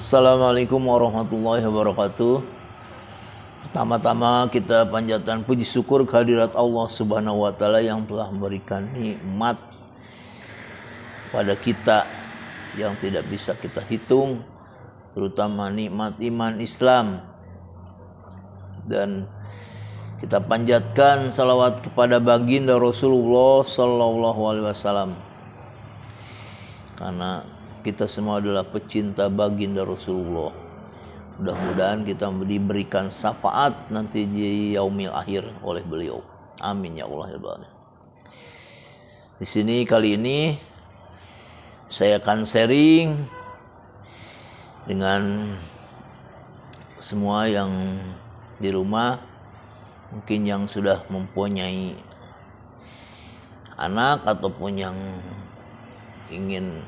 Assalamualaikum warahmatullahi wabarakatuh. Pertama-tama kita panjatkan puji syukur kehadirat Allah Subhanahu wa taala yang telah memberikan nikmat pada kita yang tidak bisa kita hitung, terutama nikmat iman Islam. Dan kita panjatkan salawat kepada baginda Rasulullah sallallahu alaihi wasallam. Karena kita semua adalah pecinta baginda Rasulullah. Mudah-mudahan kita diberikan syafaat nanti di yaumil akhir oleh beliau. Amin ya Allah ya Rabbal. Di sini kali ini saya akan sharing dengan semua yang di rumah, mungkin yang sudah mempunyai anak ataupun yang ingin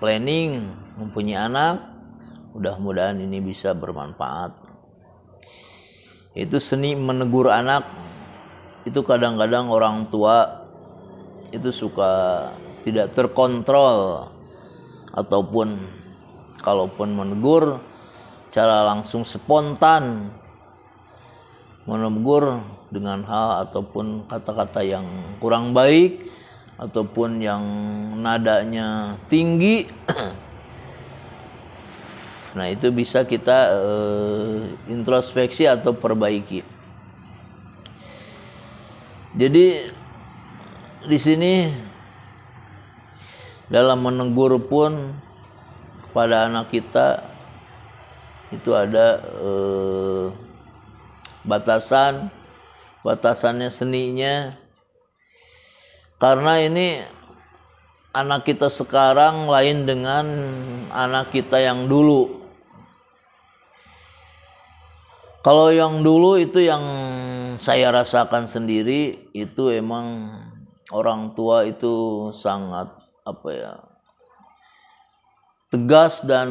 planning mempunyai anak, mudah-mudahan ini bisa bermanfaat. Itu seni menegur anak. Itu kadang-kadang orang tua itu suka tidak terkontrol, ataupun kalaupun menegur cara langsung spontan menegur dengan hal ataupun kata-kata yang kurang baik ataupun yang nadanya tinggi. Nah, itu bisa kita introspeksi atau perbaiki. Jadi di sini dalam menegur pun kepada anak kita itu ada batasannya, seninya. Karena ini anak kita sekarang lain dengan anak kita yang dulu. Kalau yang dulu itu yang saya rasakan sendiri, itu emang orang tua itu sangat tegas, dan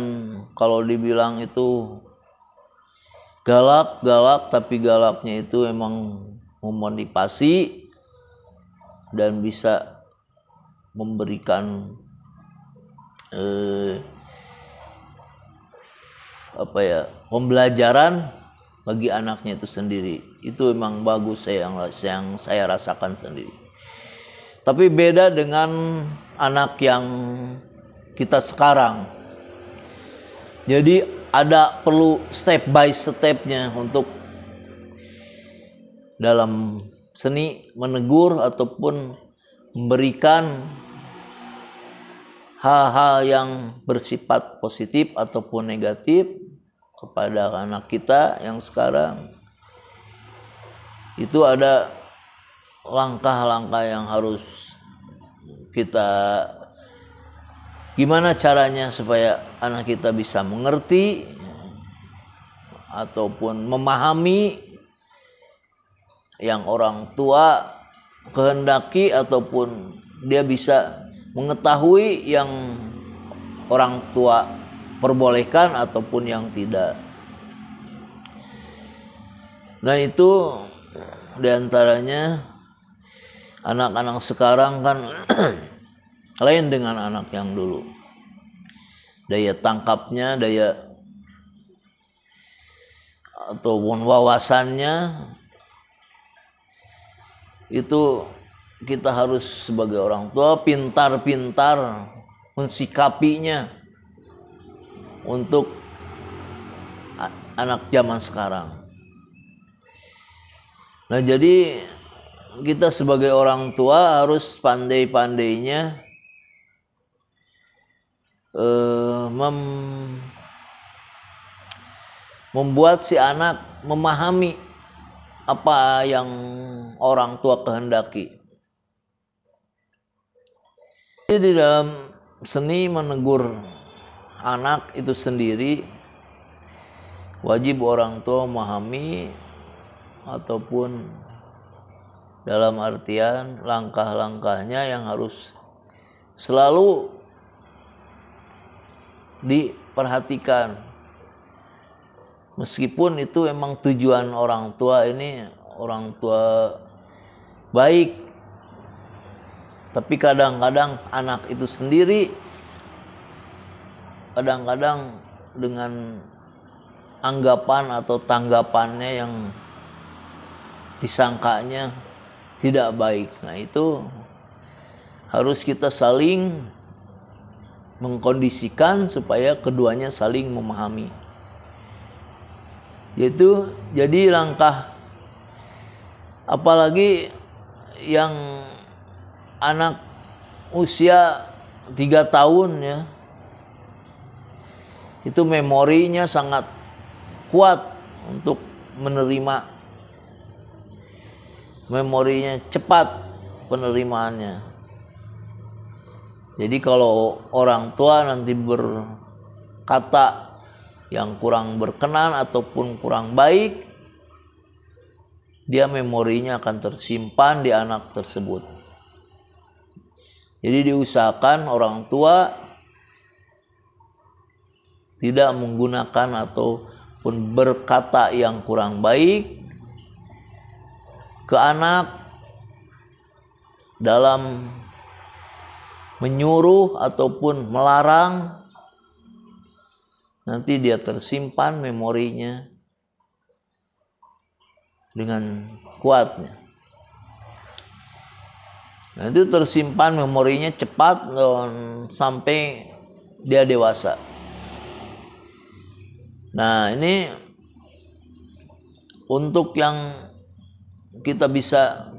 kalau dibilang itu galak, tapi galaknya itu emang memotivasi dan bisa memberikan pembelajaran bagi anaknya itu sendiri. Itu memang bagus yang saya rasakan sendiri. Tapi beda dengan anak yang kita sekarang. Jadi ada perlu step by stepnya untuk dalam seni menegur ataupun memberikan hal-hal yang bersifat positif ataupun negatif kepada anak kita yang sekarang. Itu ada langkah-langkah yang harus kita, gimana caranya supaya anak kita bisa mengerti ataupun memahami yang orang tua kehendaki, ataupun dia bisa mengetahui yang orang tua perbolehkan ataupun yang tidak. Nah, itu diantaranya anak-anak sekarang kan lain dengan anak yang dulu. Daya tangkapnya, daya ataupun wawasannya itu kita harus sebagai orang tua pintar-pintar mensikapinya untuk anak zaman sekarang. Nah, jadi kita sebagai orang tua harus pandai-pandainya membuat si anak memahami apa yang orang tua kehendaki. Jadi di dalam seni menegur anak itu sendiri, wajib orang tua memahami ataupun dalam artian langkah-langkahnya yang harus selalu diperhatikan. Meskipun itu emang tujuan orang tua ini orang tua baik, tapi kadang-kadang anak itu sendiri kadang-kadang dengan anggapan atau tanggapannya yang disangkanya tidak baik. Nah, itu harus kita saling mengkondisikan supaya keduanya saling memahami. Yaitu jadi langkah, apalagi yang anak usia 3 tahun ya, itu memorinya sangat kuat untuk menerima, memorinya cepat penerimaannya. Jadi kalau orang tua nanti berkata yang kurang berkenan ataupun kurang baik, dia memorinya akan tersimpan di anak tersebut. Jadi diusahakan orang tua tidak menggunakan ataupun berkata yang kurang baik ke anak dalam menyuruh ataupun melarang. Nanti dia tersimpan memorinya dengan kuatnya. Nah, itu tersimpan memorinya cepat sampai dia dewasa. Nah, ini untuk yang kita bisa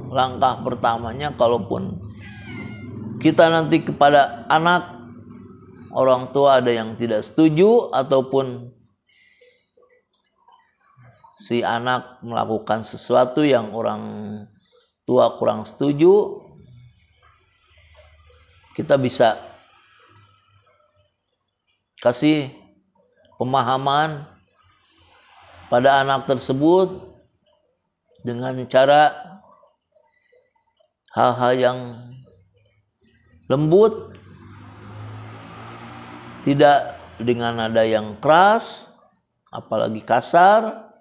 langkah pertamanya, kalaupun kita nanti kepada anak, orang tua ada yang tidak setuju ataupun si anak melakukan sesuatu yang orang tua kurang setuju, kita bisa kasih pemahaman pada anak tersebut dengan cara hal-hal yang lembut, tidak dengan nada yang keras apalagi kasar,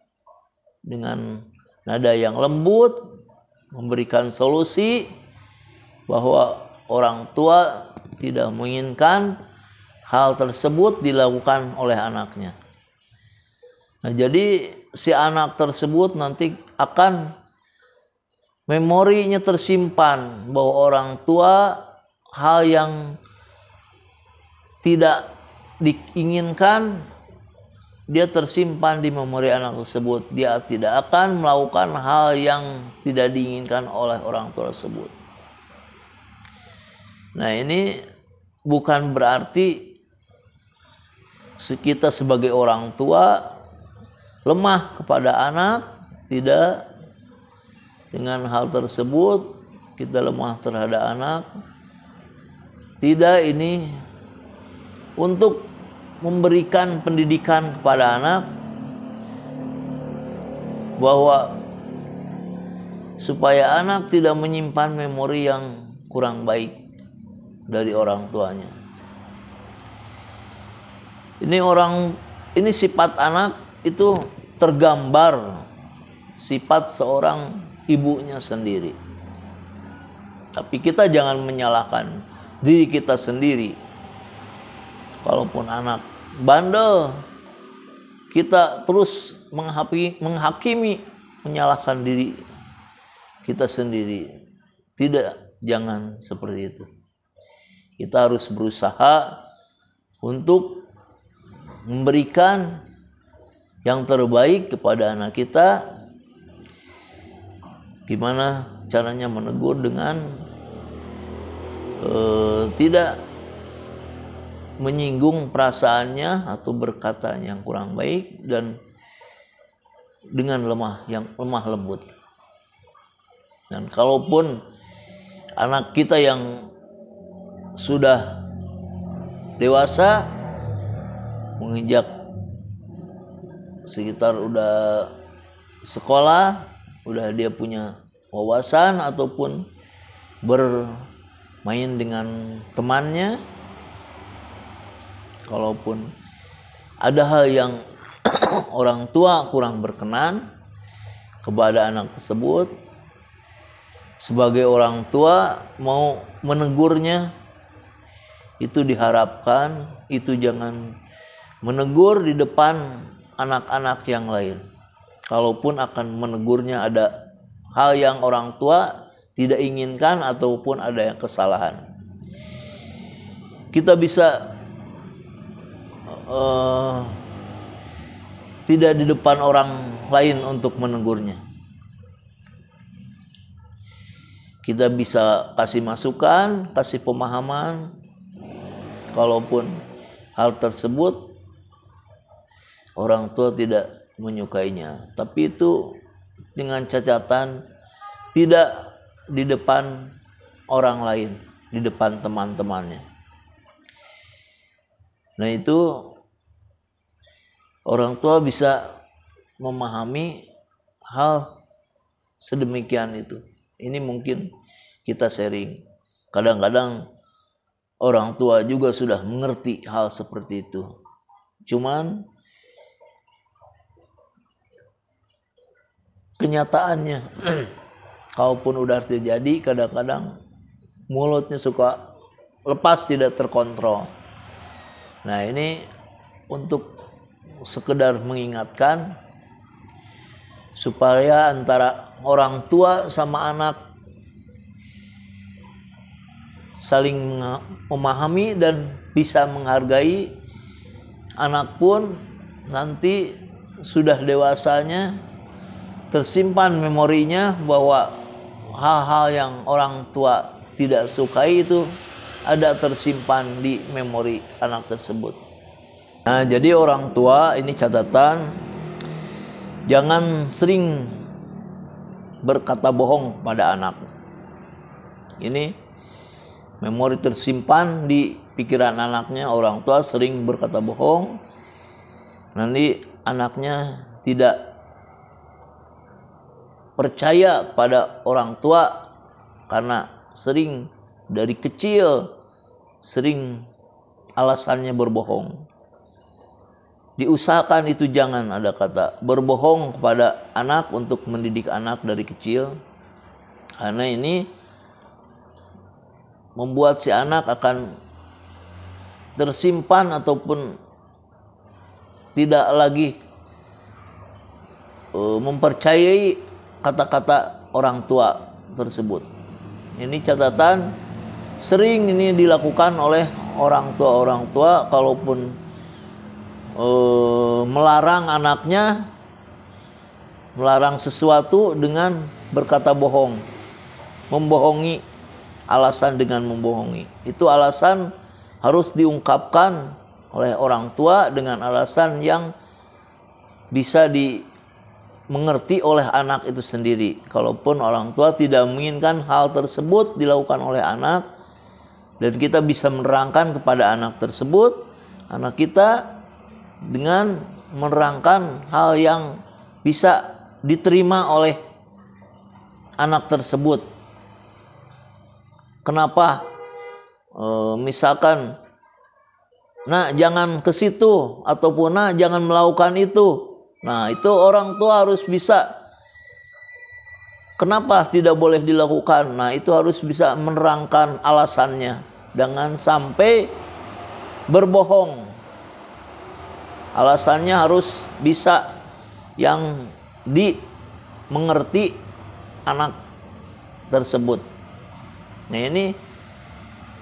dengan nada yang lembut, memberikan solusi bahwa orang tua tidak menginginkan hal tersebut dilakukan oleh anaknya. Nah, jadi si anak tersebut nanti akan memorinya tersimpan bahwa orang tua hal yang tidak diinginkan dia tersimpan di memori anak tersebut. Dia tidak akan melakukan hal yang tidak diinginkan oleh orang tua tersebut. Nah, ini bukan berarti kita sebagai orang tua lemah kepada anak, tidak. Dengan hal tersebut kita lemah terhadap anak, tidak. Ini untuk memberikan pendidikan kepada anak bahwa supaya anak tidak menyimpan memori yang kurang baik dari orang tuanya. Ini sifat anak itu tergambar sifat seorang ibunya sendiri. Tapi kita jangan menyalahkan diri kita sendiri. Kalaupun anak bandel, kita terus menghakimi, menyalahkan diri kita sendiri. Tidak, jangan seperti itu. Kita harus berusaha untuk memberikan yang terbaik kepada anak kita. Gimana caranya menegur dengan tidak menyinggung perasaannya atau berkata yang kurang baik dan dengan lemah lembut. Dan kalaupun anak kita yang sudah dewasa, menginjak sekitar udah sekolah, udah dia punya wawasan ataupun bermain dengan temannya, kalaupun ada hal yang orang tua kurang berkenan kepada anak tersebut, sebagai orang tua mau menegurnya itu diharapkan itu jangan menegur di depan anak-anak yang lain. Kalaupun akan menegurnya ada hal yang orang tua tidak inginkan ataupun ada yang kesalahan, kita bisa tidak di depan orang lain untuk menegurnya. Kita bisa kasih masukan, kasih pemahaman, kalaupun hal tersebut orang tua tidak menyukainya, tapi itu dengan catatan tidak di depan orang lain, di depan teman-temannya. Nah, itu orang tua bisa memahami hal sedemikian itu. Ini mungkin kita sharing. Kadang-kadang orang tua juga sudah mengerti hal seperti itu. Cuman kenyataannya kalaupun udah terjadi, kadang-kadang mulutnya suka lepas, tidak terkontrol. Nah, ini untuk sekedar mengingatkan supaya antara orang tua sama anak saling memahami dan bisa menghargai. Anak pun nanti sudah dewasanya tersimpan memorinya bahwa hal-hal yang orang tua tidak sukai itu ada tersimpan di memori anak tersebut. Nah, jadi orang tua ini catatan, jangan sering berkata bohong pada anak. Ini memori tersimpan di pikiran anaknya, orang tua sering berkata bohong. Nanti anaknya tidak percaya pada orang tua karena sering dari kecil sering alasannya berbohong. Diusahakan itu jangan ada kata berbohong kepada anak untuk mendidik anak dari kecil, karena ini membuat si anak akan tersimpan ataupun tidak lagi mempercayai kata-kata orang tua tersebut. Ini catatan, sering ini dilakukan oleh orang tua kalaupun melarang anaknya, melarang sesuatu dengan berkata bohong, membohongi, alasan dengan membohongi. Itu alasan harus diungkapkan oleh orang tua dengan alasan yang bisa dimengerti oleh anak itu sendiri. Kalaupun orang tua tidak menginginkan hal tersebut dilakukan oleh anak, dan kita bisa menerangkan kepada anak tersebut, anak kita dengan menerangkan hal yang bisa diterima oleh anak tersebut. Kenapa? Misalkan, nah jangan ke situ, ataupun nah jangan melakukan itu. Nah, itu orang tua harus bisa. Kenapa tidak boleh dilakukan? Nah, itu harus bisa menerangkan alasannya. Jangan sampai berbohong. Alasannya harus bisa yang dimengerti anak tersebut. Nah, ini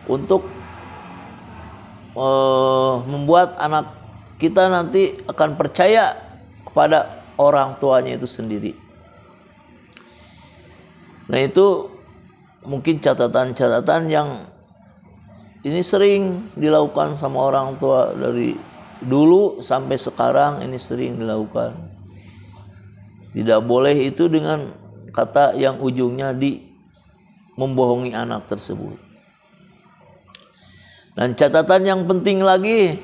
untuk membuat anak kita nanti akan percaya kepada orang tuanya itu sendiri. Nah, itu mungkin catatan-catatan yang ini sering dilakukan sama orang tua dari dulu sampai sekarang, ini sering dilakukan. Tidak boleh itu dengan kata yang ujungnya membohongi anak tersebut. Dan catatan yang penting lagi,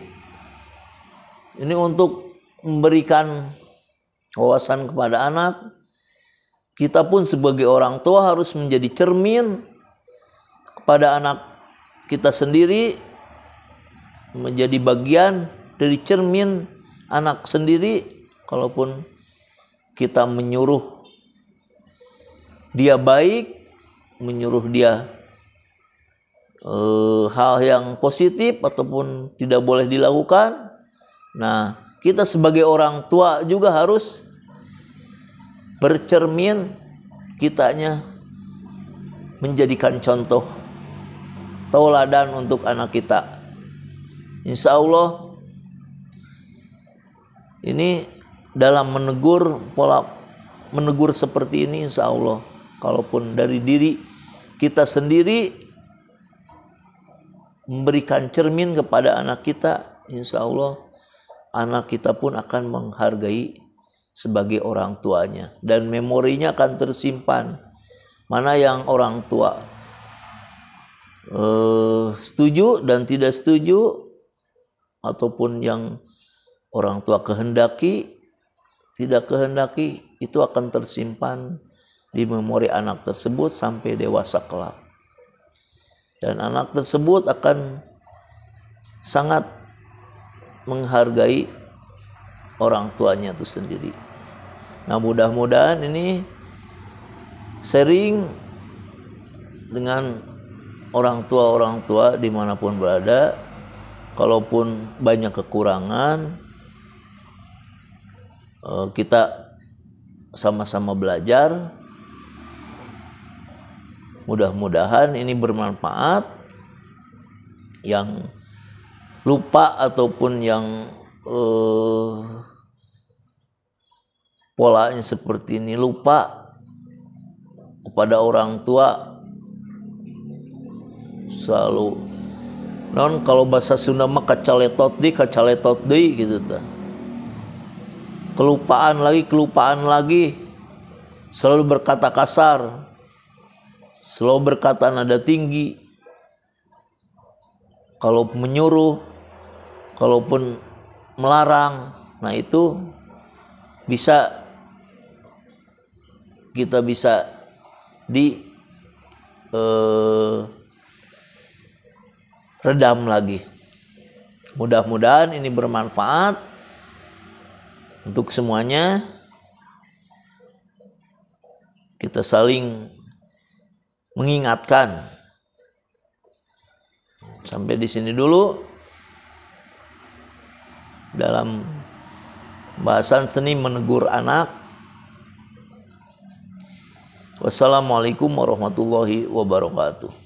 ini untuk memberikan wawasan kepada anak, kita pun sebagai orang tua harus menjadi cermin kepada anak kita sendiri, menjadi bagian dari cermin anak sendiri. Kalaupun kita menyuruh dia baik, menyuruh dia hal yang positif ataupun tidak boleh dilakukan. Nah, kita sebagai orang tua juga harus bercermin, kitanya menjadikan contoh tauladan untuk anak kita. Insya Allah ini dalam menegur seperti ini, insya Allah kalaupun dari diri kita sendiri memberikan cermin kepada anak kita, insya Allah anak kita pun akan menghargai sebagai orang tuanya dan memorinya akan tersimpan. Mana yang orang tua setuju dan tidak setuju, ataupun yang orang tua kehendaki tidak kehendaki, itu akan tersimpan di memori anak tersebut sampai dewasa kelak. Dan anak tersebut akan sangat menghargai orang tuanya itu sendiri. Nah, mudah-mudahan ini sharing dengan orang tua dimanapun berada. Kalaupun banyak kekurangan, kita sama-sama belajar. Mudah-mudahan ini bermanfaat. Yang lupa ataupun yang polanya seperti ini, lupa kepada orang tua, selalu kalau bahasa Sunda mah kacaletot deui gitu tah. Kelupaan lagi, selalu berkata kasar, selalu berkata nada tinggi. Kalau menyuruh, kalaupun melarang, nah itu kita bisa redam lagi. Mudah-mudahan ini bermanfaat untuk semuanya. Kita saling mengingatkan. Sampai di sini dulu dalam bahasan seni menegur anak. Wassalamualaikum warahmatullahi wabarakatuh.